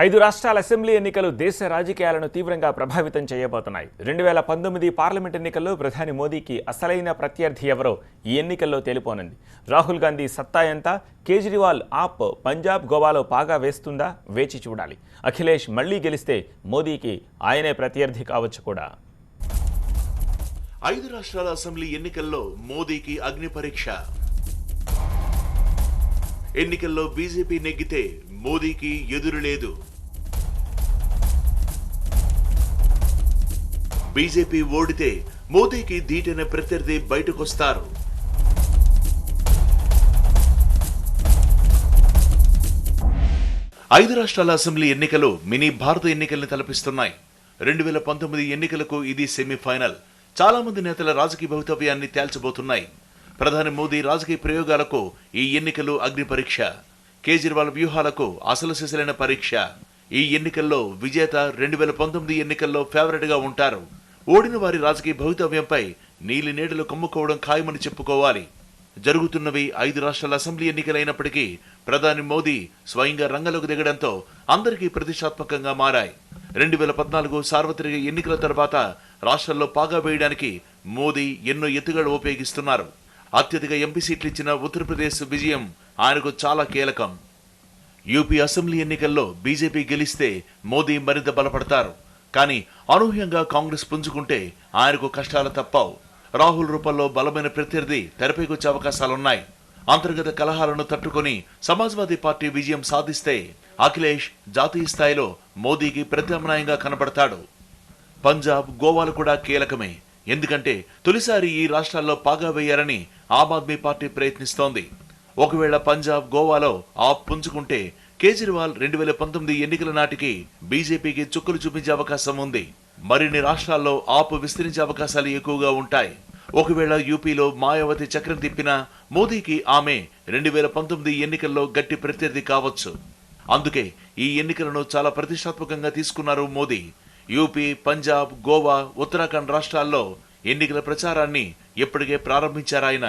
5 రాష్ట్రాల అసెంబ్లీ ఎన్నికలు దేశ రాజకీయాలను తీవ్రంగా ప్రభావితం చేయబోతున్నాయి. 2019 పార్లమెంట్ ఎన్నికల్లో ప్రధాని మోదీకి అసలైన ప్రత్యర్థి ఎవరో ఈ ఎన్నికల్లో తేలిపోనుంది. రాహుల్ గాంధీ సత్తా ఎంత, కేజ్రీవాల్ ఆప్ పంజాబ్, గోవాలో పాగా వేస్తుందా వేచి చూడాలి. అఖిలేష్ మళ్లీ గెలిస్తే మోదీకి ఆయనే ప్రత్యర్థి కావచ్చు కూడా. 5 రాష్ట్రాల అసెంబ్లీ ఎన్నికల్లో మోదీకి అగ్ని పరీక్ష. ఎన్నికల్లో బీజేపీ నెగ్గితే మోదీకి ఎదురు లేదు. బీజేపీ ఓడితే మోదీకి ధీటైన ప్రత్యర్థి బయటకొస్తారు. ఐదు రాష్ట్రాల అసెంబ్లీ ఎన్నికలు మినీ భారత ఎన్నికల్ని తలపిస్తున్నాయి. 2019 ఎన్నికలకు ఇది సెమీఫైనల్. చాలా మంది నేతల రాజకీయ భవితవ్యాన్ని తేల్చబోతున్నాయి. ప్రధాని మోదీ రాజకీయ ప్రయోగాలకు ఈ ఎన్నికలు అగ్ని పరీక్ష. కేజ్రీవాల్ వ్యూహాలకు అసలు సిసలైన పరీక్ష. ఈ ఎన్నికల్లో విజేత 2019 ఎన్నికల్లో ఫేవరెట్ గా ఉంటారు. ఓడిన వారి రాజకీయ భవితవ్యంపై నీలి నీడలు కమ్ముకోవడం ఖాయమని చెప్పుకోవాలి. జరుగుతున్నవి 5 రాష్ట్రాల అసెంబ్లీ ఎన్నికలైనప్పటికీ ప్రధాని మోదీ స్వయంగా రంగంలోకి దిగడంతో అందరికీ ప్రతిష్టాత్మకంగా మారాయి. 2014 సార్వత్రిక ఎన్నికల తర్వాత రాష్ట్రాల్లో పాగా వేయడానికి మోదీ ఎన్నో ఎత్తుగడలు ఉపయోగిస్తున్నారు. అత్యధిక ఎంపీ సీట్లు ఇచ్చిన ఉత్తరప్రదేశ్ విజయం ఆయనకు చాలా కీలకం. యూపీ అసెంబ్లీ ఎన్నికల్లో బీజేపీ గెలిస్తే మోదీ మరింత బలపడతారు. కానీ అనూహ్యంగా కాంగ్రెస్ పుంజుకుంటే ఆయనకు కష్టాలు తప్పవు. రాహుల్ రూపంలో బలమైన ప్రత్యర్థి తెరపైకొచ్చే అవకాశాలున్నాయి. అంతర్గత కలహాలను తట్టుకొని సమాజ్వాదీ పార్టీ విజయం సాధిస్తే అఖిలేష్ జాతీయ స్థాయిలో మోదీకి ప్రత్యామ్నాయంగా కనబడతాడు. పంజాబ్, గోవాలు కూడా కీలకమే. ఎందుకంటే తొలిసారి ఈ రాష్ట్రాల్లో పాగా వేయాలని ఆమ్ ఆద్మీ పార్టీ ప్రయత్నిస్తోంది. ఒకవేళ పంజాబ్, గోవాలో ఆప్ పుంజుకుంటే కేజ్రీవాల్ 2019 ఎన్నికల నాటికి బీజేపీకి చుక్కలు చూపించే అవకాశం ఉంది. మరిన్ని రాష్ట్రాల్లో ఆప్ విస్తరించే అవకాశాలు ఎక్కువగా ఉంటాయి. ఒకవేళ యూపీలో మాయావతి చక్రం తిప్పినా మోదీకి ఆమె 2019 ఎన్నికల్లో గట్టి ప్రత్యర్థి కావచ్చు. అందుకే ఈ ఎన్నికలను చాలా ప్రతిష్టాత్మకంగా తీసుకున్నారు మోదీ. యూపీ, పంజాబ్, గోవా, ఉత్తరాఖండ్ రాష్ట్రాల్లో ఎన్నికల ప్రచారాన్ని ఇప్పటికే ప్రారంభించారాయన.